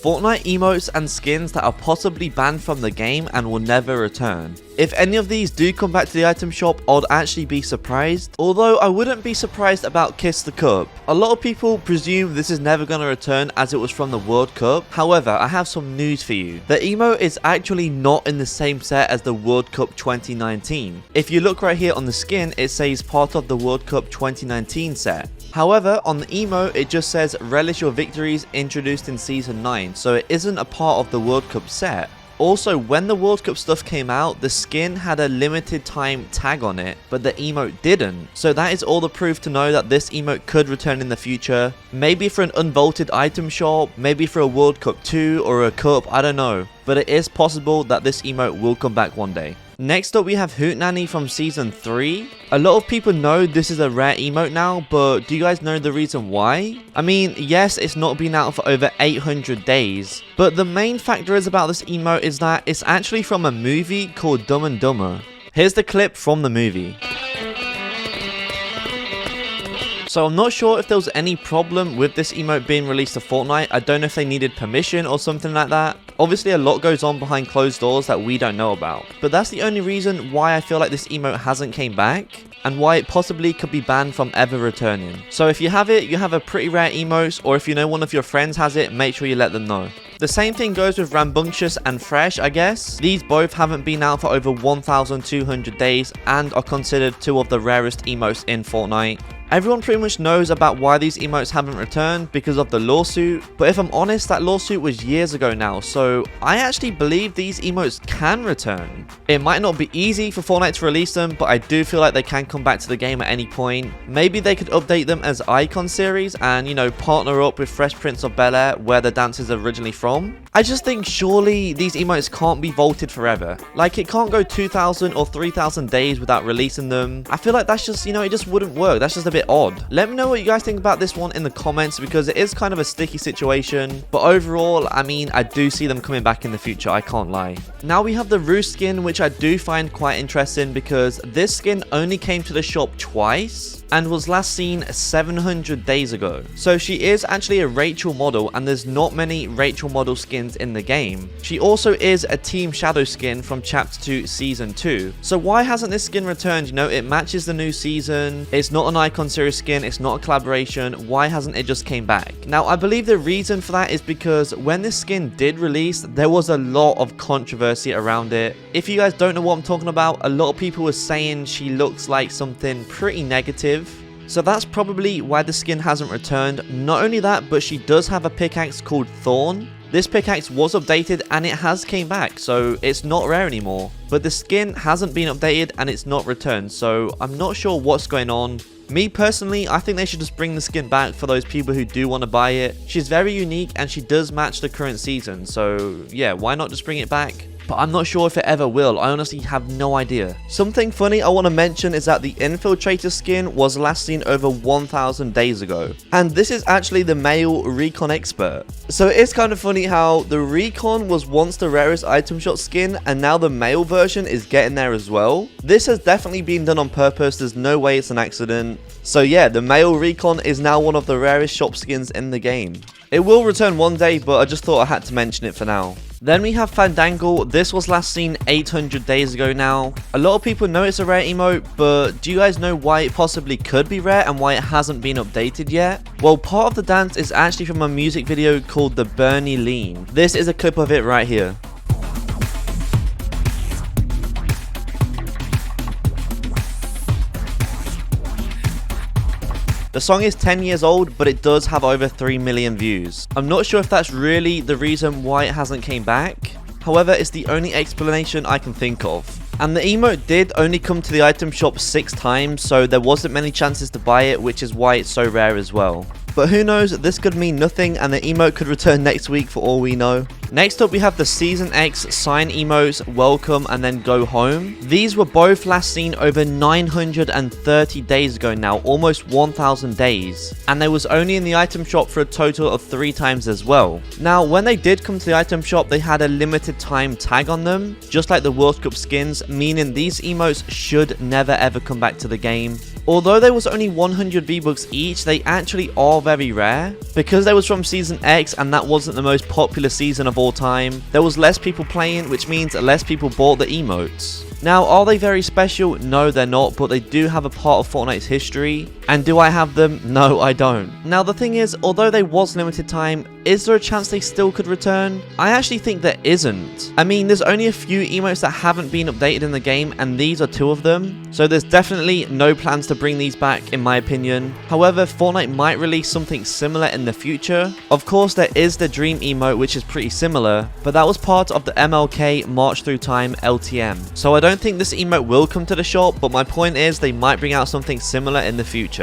Fortnite emotes and skins that are possibly banned from the game and will never return. If any of these do come back to the item shop, I'd actually be surprised. Although I wouldn't be surprised about Kiss the Cup. A lot of people presume this is never going to return as it was from the World Cup. However, I have some news for you. The emote is actually not in the same set as the World Cup 2019. If you look right here on the skin, it says part of the World Cup 2019 set. However, on the emote, it just says relish your victories introduced in Season 9, so it isn't a part of the World Cup set. Also, when the World Cup stuff came out, the skin had a limited time tag on it, but the emote didn't. So that is all the proof to know that this emote could return in the future. Maybe for an unvaulted item shop, maybe for a World Cup 2 or a cup, I don't know. But it is possible that this emote will come back one day. Next up, we have Hoot Nani from Season 3. A lot of people know this is a rare emote now, but do you guys know the reason why? I mean, yes, it's not been out for over 800 days, but the main factor is about this emote is that it's actually from a movie called Dumb and Dumber. Here's the clip from the movie. So I'm not sure if there was any problem with this emote being released to Fortnite. I don't know if they needed permission or something like that. Obviously a lot goes on behind closed doors that we don't know about. But that's the only reason why I feel like this emote hasn't came back, and why it possibly could be banned from ever returning. So if you have it, you have a pretty rare emote, or if you know one of your friends has it, make sure you let them know. The same thing goes with Rambunctious and Fresh, I guess. These both haven't been out for over 1,200 days and are considered two of the rarest emotes in Fortnite. Everyone pretty much knows about why these emotes haven't returned because of the lawsuit, but if I'm honest, that lawsuit was years ago now, so I actually believe these emotes can return. It might not be easy for Fortnite to release them, but I do feel like they can come back to the game at any point. Maybe they could update them as icon series and, you know, partner up with Fresh Prince of Bel-Air where the dance is originally from. I just think surely these emotes can't be vaulted forever. Like, it can't go 2,000 or 3,000 days without releasing them. I feel like that's just, you know, it just wouldn't work. That's just a bit odd. Let me know what you guys think about this one in the comments, because it is kind of a sticky situation, but overall, I mean, I do see them coming back in the future, I can't lie. Now we have the Roost skin, which I do find quite interesting because this skin only came to the shop twice and was last seen 700 days ago. So she is actually a Rachel model, and there's not many Rachel model skins in the game. She also is a Team Shadow skin from Chapter 2 Season 2. So why hasn't this skin returned? You know, it matches the new season, it's not an icon series skin, it's not a collaboration. Why hasn't it just came back? Now, I believe the reason for that is because when this skin did release, there was a lot of controversy around it. If you guys don't know what I'm talking about, a lot of people were saying she looks like something pretty negative. So that's probably why the skin hasn't returned. Not only that, but she does have a pickaxe called Thorn. This pickaxe was updated and it has came back, so it's not rare anymore. But the skin hasn't been updated and it's not returned, so I'm not sure what's going on. Me personally, I think they should just bring the skin back for those people who do want to buy it. She's very unique and she does match the current season, so yeah, why not just bring it back? But I'm not sure if it ever will. I honestly have no idea. Something funny I want to mention is that the Infiltrator skin was last seen over 1,000 days ago. And this is actually the male Recon expert. So it is kind of funny how the Recon was once the rarest item shop skin, and now the male version is getting there as well. This has definitely been done on purpose. There's no way it's an accident. So yeah, the male Recon is now one of the rarest shop skins in the game. It will return one day, but I just thought I had to mention it for now. Then we have Fandangle. This was last seen 800 days ago now. A lot of people know it's a rare emote, but do you guys know why it possibly could be rare and why it hasn't been updated yet? Well, part of the dance is actually from a music video called the Bernie Lean. This is a clip of it right here. The song is 10 years old, but it does have over 3 million views. I'm not sure if that's really the reason why it hasn't came back. However, it's the only explanation I can think of. And the emote did only come to the item shop 6 times, so there wasn't many chances to buy it, which is why it's so rare as well. But who knows, this could mean nothing and the emote could return next week for all we know. Next up we have the Season X sign emotes, welcome and then go home. These were both last seen over 930 days ago now, almost 1,000 days. And they was only in the item shop for a total of 3 times as well. Now when they did come to the item shop, they had a limited time tag on them, just like the World Cup skins, meaning these emotes should never ever come back to the game. Although there was only 100 V-Bucks each, they actually are very rare. Because they was from Season X and that wasn't the most popular season of all time, there was less people playing, which means less people bought the emotes. Now, are they very special? No, they're not, but they do have a part of Fortnite's history. And do I have them? No, I don't. Now, the thing is, although they was limited time, is there a chance they still could return? I actually think there isn't. I mean, there's only a few emotes that haven't been updated in the game, and these are 2 of them. So there's definitely no plans to bring these back, in my opinion. However, Fortnite might release something similar in the future. Of course, there is the Dream emote, which is pretty similar, but that was part of the MLK March Through Time LTM. So I don't think this emote will come to the shop, but my point is they might bring out something similar in the future.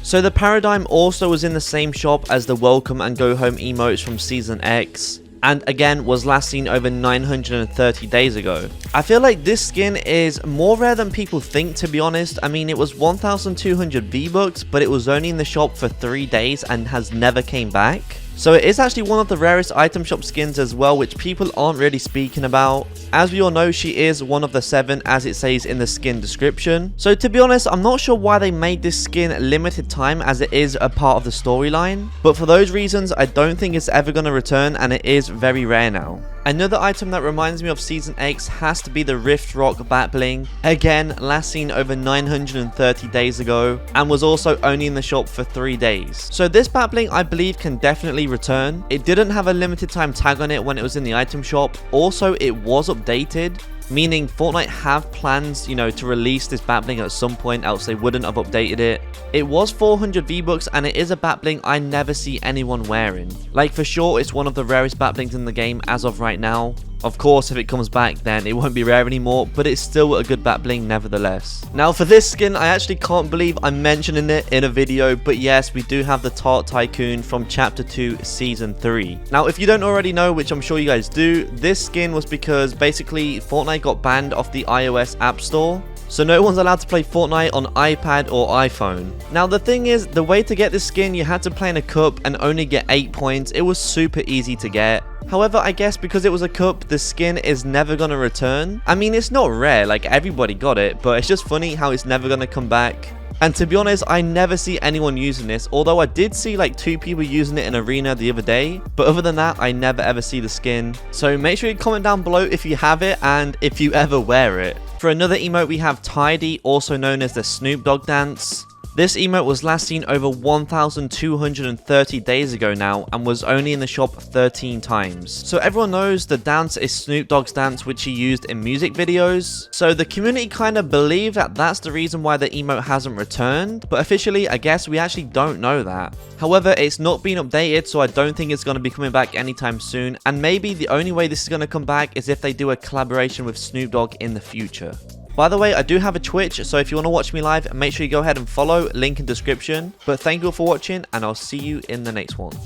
So the Paradigm also was in the same shop as the Welcome and Go Home emotes from Season X, and again was last seen over 930 days ago. I feel like this skin is more rare than people think, to be honest. I mean, it was 1,200 V-Bucks, but it was only in the shop for 3 days and has never came back. So it is actually one of the rarest item shop skins as well, which people aren't really speaking about. As we all know, she is one of the 7 as it says in the skin description. So to be honest, I'm not sure why they made this skin limited time as it is a part of the storyline. But for those reasons, I don't think it's ever going to return, and it is very rare now. Another item that reminds me of Season X has to be the Rift Rock Bat Bling. Again, last seen over 930 days ago and was also only in the shop for 3 days. So this Bat Bling I believe can definitely return. It didn't have a limited time tag on it when it was in the item shop. Also, it was updated, meaning Fortnite have plans, to release this Bat Bling at some point, else they wouldn't have updated it. It was 400 V-Bucks and it is a Bat Bling I never see anyone wearing. Like, for sure, it's one of the rarest Bat Blings in the game as of right now. Of course, if it comes back, then it won't be rare anymore, but it's still a good Bat Bling nevertheless. Now, for this skin, I actually can't believe I'm mentioning it in a video, but yes, we do have the Tart Tycoon from Chapter 2, Season 3. Now, if you don't already know, which I'm sure you guys do, this skin was because basically Fortnite got banned off the iOS App Store. So no one's allowed to play Fortnite on iPad or iPhone. Now the thing is, the way to get this skin, you had to play in a cup and only get 8 points. It was super easy to get. However, I guess because it was a cup, the skin is never going to return. I mean, it's not rare, like everybody got it, but it's just funny how it's never going to come back. And to be honest, I never see anyone using this, although I did see like 2 people using it in Arena the other day. But other than that, I never ever see the skin. So make sure you comment down below if you have it and if you ever wear it. For another emote, we have Tidy, also known as the Snoop Dogg dance. This emote was last seen over 1,230 days ago now and was only in the shop 13 times. So everyone knows the dance is Snoop Dogg's dance, which he used in music videos. So the community kind of believe that that's the reason why the emote hasn't returned, but officially I guess we actually don't know that. However, it's not been updated, so I don't think it's going to be coming back anytime soon, and maybe the only way this is going to come back is if they do a collaboration with Snoop Dogg in the future. By the way, I do have a Twitch, so if you want to watch me live, make sure you go ahead and follow, link in description. But thank you all for watching, and I'll see you in the next one.